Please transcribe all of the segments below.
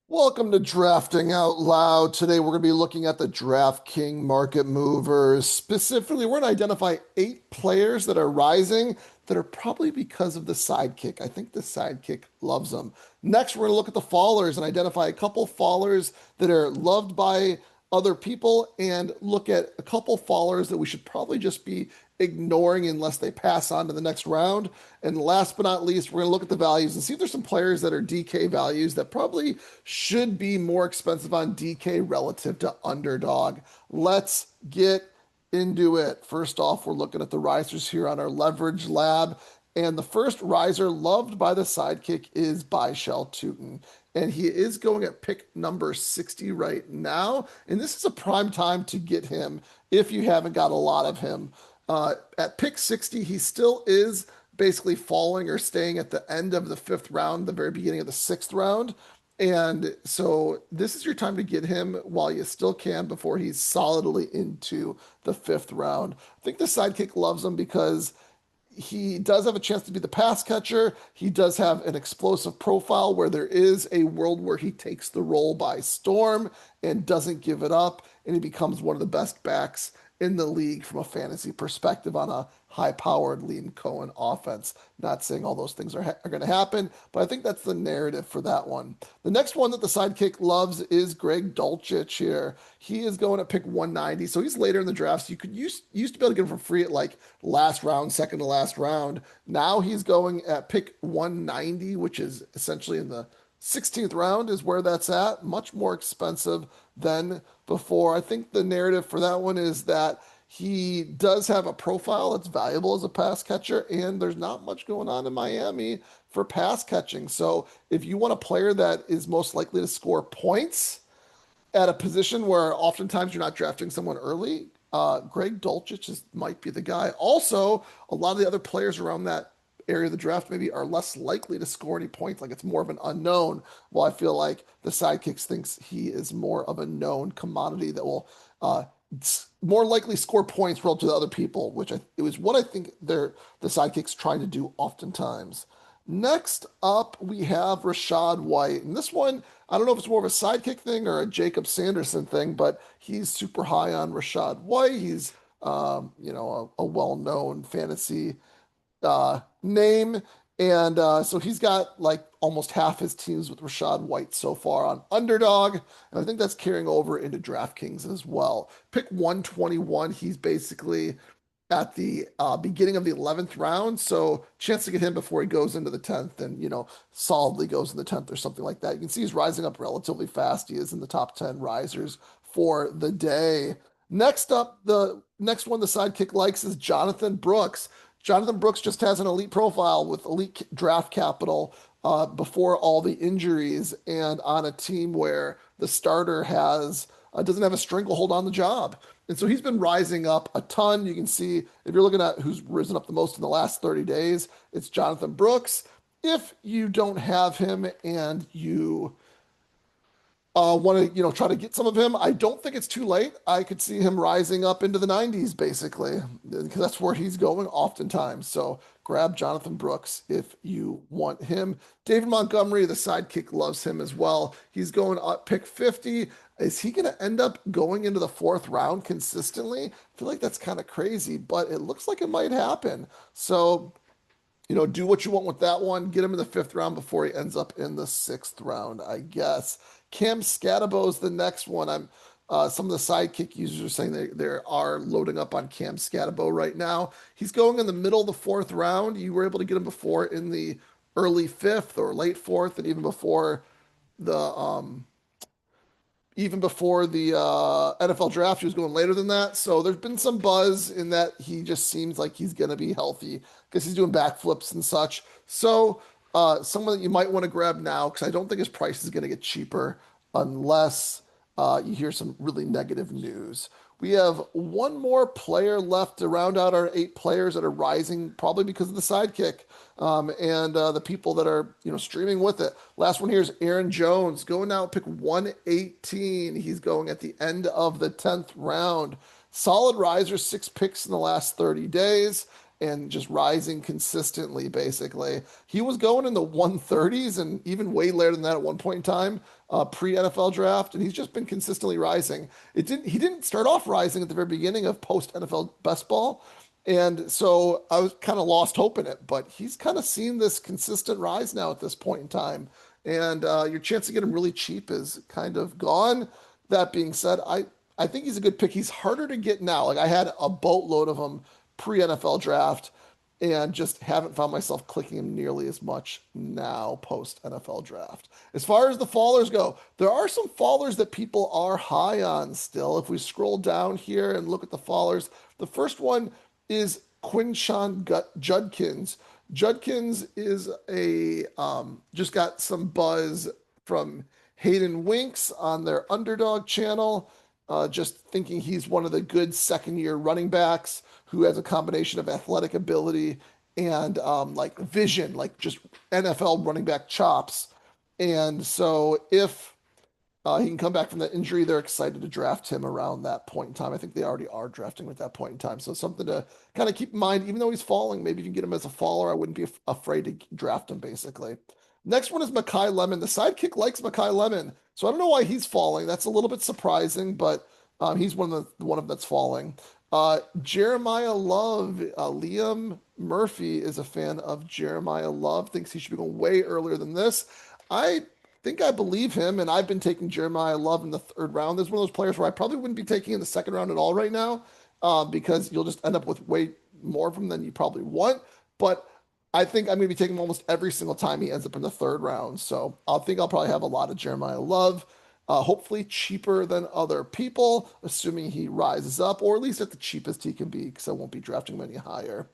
Welcome to Drafting Out Loud. Today we're going to be looking at the DraftKings market movers. Specifically, we're going to identify 8 players that are rising that are probably because of the sidekick. I think the sidekick loves them. Next, we're going to look at the fallers and identify a couple fallers that are loved by other people and look at a couple fallers that we should probably just be ignoring unless they pass on to the next round. And last but not least, we're going to look at the values and see if there's some players that are DK values that probably should be more expensive on DK relative to underdog. Let's get into it. First off, we're looking at the risers here on our leverage lab. And the first riser loved by the sidekick is Byshell Tootin. And he is going at pick number 60 right now. And this is a prime time to get him if you haven't got a lot of him. At pick 60, he still is basically falling or staying at the end of the 5th round, the very beginning of the 6th round. And so this is your time to get him while you still can before he's solidly into the 5th round. I think the sidekick loves him because he does have a chance to be the pass catcher. He does have an explosive profile where there is a world where he takes the role by storm and doesn't give it up, and he becomes one of the best backs in the league from a fantasy perspective on a high-powered Liam Cohen offense. Not saying all those things are going to happen, but I think that's the narrative for that one. The next one that the sidekick loves is Greg Dulcich here. He is going to pick 190, so he's later in the draft. So you could used to be able to get him for free at like last round, second to last round. Now he's going at pick 190, which is essentially in the 16th round is where that's at. Much more expensive than before. I think the narrative for that one is that he does have a profile that's valuable as a pass catcher, and there's not much going on in Miami for pass catching. So if you want a player that is most likely to score points at a position where oftentimes you're not drafting someone early, Greg Dulcich might be the guy. Also, a lot of the other players around that area of the draft maybe are less likely to score any points. Like it's more of an unknown. While I feel like the sidekicks thinks he is more of a known commodity that will more likely score points relative to other people, which it was what I think the sidekicks trying to do oftentimes. Next up, we have Rashad White. And this one, I don't know if it's more of a sidekick thing or a Jacob Sanderson thing, but he's super high on Rashad White. He's, a well-known fantasy name. And so he's got like almost half his teams with Rashad White so far on underdog. And I think that's carrying over into DraftKings as well. Pick 121, he's basically at the beginning of the 11th round. So chance to get him before he goes into the 10th and, solidly goes in the 10th or something like that. You can see he's rising up relatively fast. He is in the top 10 risers for the day. Next up, the next one the sidekick likes is Jonathan Brooks. Jonathan Brooks just has an elite profile with elite draft capital before all the injuries and on a team where the starter has doesn't have a stranglehold on the job. And so he's been rising up a ton. You can see if you're looking at who's risen up the most in the last 30 days, it's Jonathan Brooks. If you don't have him and you want to try to get some of him, I don't think it's too late. I could see him rising up into the 90s basically because that's where he's going oftentimes. So grab Jonathan Brooks if you want him. David Montgomery, the sidekick, loves him as well. He's going up pick 50. Is he going to end up going into the 4th round consistently? I feel like that's kind of crazy, but it looks like it might happen. So do what you want with that one. Get him in the 5th round before he ends up in the 6th round, I guess. Cam Scatabo is the next one. Some of the sidekick users are saying they are loading up on Cam Scatabo right now. He's going in the middle of the 4th round. You were able to get him before in the early 5th or late 4th, and the even before the NFL draft, he was going later than that. So there's been some buzz in that he just seems like he's going to be healthy because he's doing backflips and such. So someone that you might want to grab now because I don't think his price is going to get cheaper unless you hear some really negative news. We have one more player left to round out our 8 players that are rising, probably because of the sidekick and the people that are streaming with it. Last one here is Aaron Jones going now pick 118. He's going at the end of the 10th round. Solid riser, 6 picks in the last 30 days. and just rising consistently, basically. He was going in the 130s and even way later than that at one point in time, pre-NFL draft, and he's just been consistently rising. He didn't start off rising at the very beginning of post-NFL best ball. And so I was kind of lost hope in it, but he's kind of seen this consistent rise now at this point in time. And your chance to get him really cheap is kind of gone. That being said, I think he's a good pick. He's harder to get now. Like I had a boatload of him pre-NFL draft and just haven't found myself clicking him nearly as much now post NFL draft. As far as the fallers go, there are some fallers that people are high on still. If we scroll down here and look at the fallers, the first one is Judkins. Judkins is a just got some buzz from Hayden Winks on their Underdog channel. Just thinking he's one of the good second year running backs who has a combination of athletic ability and like vision, like just NFL running back chops. And so if he can come back from that injury, they're excited to draft him around that point in time. I think they already are drafting him at that point in time. So something to kind of keep in mind, even though he's falling, maybe you can get him as a faller. I wouldn't be afraid to draft him basically. Next one is Makai Lemon. The sidekick likes Makai Lemon. So I don't know why he's falling. That's a little bit surprising, but he's one of that's falling. Jeremiah Love, Liam Murphy is a fan of Jeremiah Love, thinks he should be going way earlier than this. I think I believe him, and I've been taking Jeremiah Love in the third round. There's one of those players where I probably wouldn't be taking in the second round at all right now, because you'll just end up with way more of them than you probably want. But I think I'm going to be taking him almost every single time he ends up in the third round. So I think I'll probably have a lot of Jeremiah Love. Hopefully cheaper than other people, assuming he rises up, or at least at the cheapest he can be, because I won't be drafting him any higher.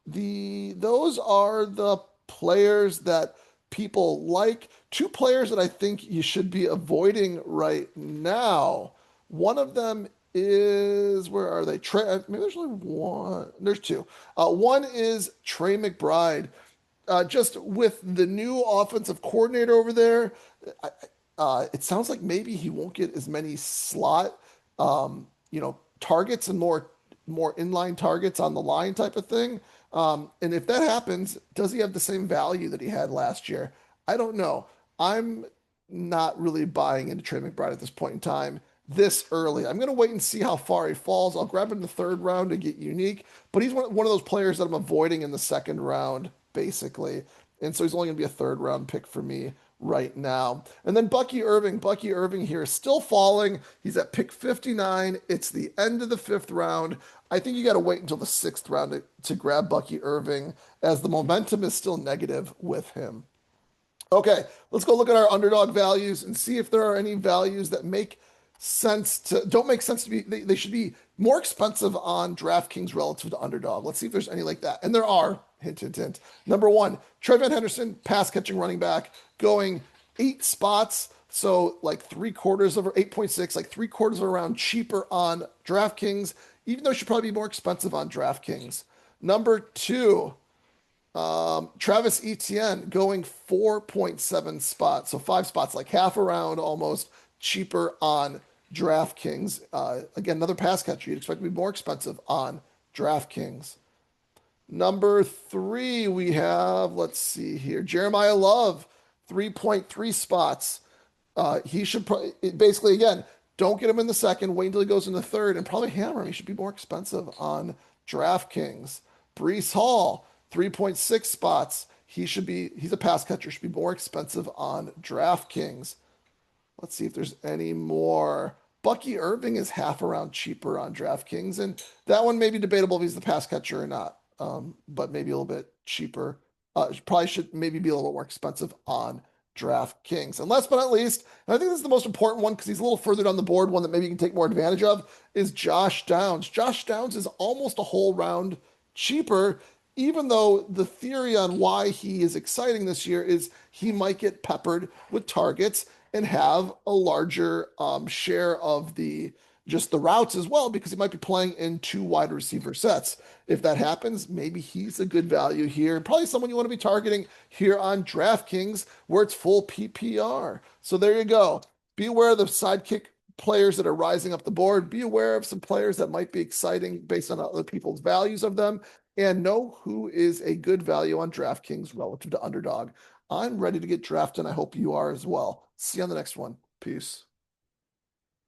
Those are the players that people like. Two players that I think you should be avoiding right now. One of them is, where are they? Maybe there's only one. There's two. One is Trey McBride. Just with the new offensive coordinator over there, it sounds like maybe he won't get as many slot, targets and more inline targets on the line type of thing. And if that happens, does he have the same value that he had last year? I don't know. I'm not really buying into Trey McBride at this point in time this early. I'm going to wait and see how far he falls. I'll grab him in the third round to get unique, but he's one of those players that I'm avoiding in the second round, basically. And so he's only going to be a third round pick for me right now. And then Bucky Irving. Bucky Irving here is still falling. He's at pick 59. It's the end of the fifth round. I think you got to wait until the sixth round to grab Bucky Irving, as the momentum is still negative with him. Okay, let's go look at our underdog values and see if there are any values that don't make sense to be, they should be more expensive on DraftKings relative to underdog. Let's see if there's any like that. And there are, hint, hint, hint. Number one, Trevion Henderson, pass catching running back, going 8 spots. So like 8.6, like 3/4 of a round cheaper on DraftKings, even though it should probably be more expensive on DraftKings. Number two, Travis Etienne going 4.7 spots. So 5 spots, like half a round almost cheaper on DraftKings. Again, another pass catcher. You'd expect to be more expensive on DraftKings. Number 3, we have, let's see here, Jeremiah Love, 3.3 spots. He should basically, again, don't get him in the second, wait until he goes in the third, and probably hammer him. He should be more expensive on DraftKings. Breece Hall, 3.6 spots. He's a pass catcher, should be more expensive on DraftKings. Let's see if there's any more. Bucky Irving is half a round cheaper on DraftKings, and that one may be debatable if he's the pass catcher or not, but maybe a little bit cheaper. Probably should maybe be a little more expensive on DraftKings. And last but not least, and I think this is the most important one because he's a little further down the board, one that maybe you can take more advantage of, is Josh Downs. Josh Downs is almost a whole round cheaper, even though the theory on why he is exciting this year is he might get peppered with targets and have a larger share of the routes as well, because he might be playing in 2 wide receiver sets. If that happens, maybe he's a good value here. Probably someone you want to be targeting here on DraftKings, where it's full PPR. So there you go. Be aware of the sidekick players that are rising up the board. Be aware of some players that might be exciting based on other people's values of them. and know who is a good value on DraftKings relative to underdog. I'm ready to get drafted, and I hope you are as well. See you on the next one. Peace.